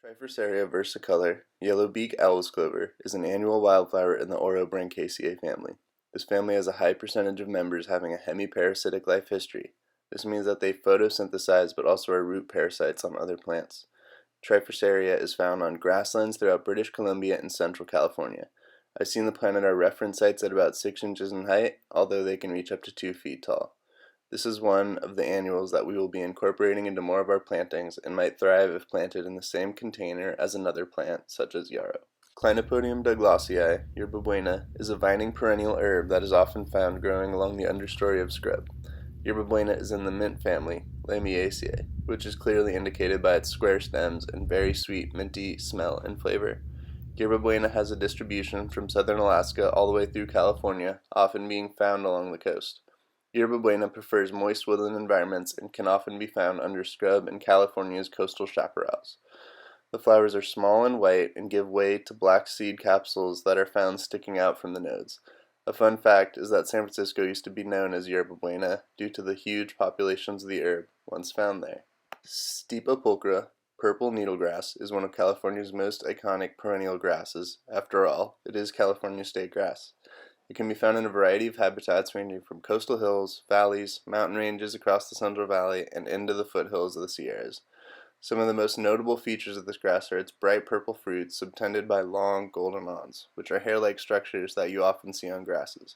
Triferceria versicolor, yellow-beak owl's clover, is an annual wildflower in the Orobranchaceae family. This family has a high percentage of members having a hemiparasitic life history. This means that they photosynthesize but also are root parasites on other plants. Triferceria is found on grasslands throughout British Columbia and central California. I've seen the plant at our reference sites at about 6 inches in height, although they can reach up to 2 feet tall. This is one of the annuals that we will be incorporating into more of our plantings and might thrive if planted in the same container as another plant, such as yarrow. Clinopodium douglasii, Yerba Buena, is a vining perennial herb that is often found growing along the understory of scrub. Yerba Buena is in the mint family, Lamiaceae, which is clearly indicated by its square stems and very sweet minty smell and flavor. Yerba Buena has a distribution from southern Alaska all the way through California, often being found along the coast. Yerba Buena prefers moist woodland environments and can often be found under scrub in California's coastal chaparrals. The flowers are small and white and give way to black seed capsules that are found sticking out from the nodes. A fun fact is that San Francisco used to be known as Yerba Buena due to the huge populations of the herb once found there. Stipa Pulchra, purple needlegrass, is one of California's most iconic perennial grasses. After all, it is California's state grass. It can be found in a variety of habitats ranging from coastal hills, valleys, mountain ranges across the Central Valley, and into the foothills of the Sierras. Some of the most notable features of this grass are its bright purple fruits subtended by long golden awns, which are hair-like structures that you often see on grasses.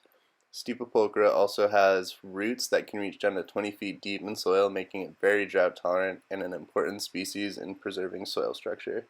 Stipa Pulchra also has roots that can reach down to 20 feet deep in soil, making it very drought tolerant and an important species in preserving soil structure.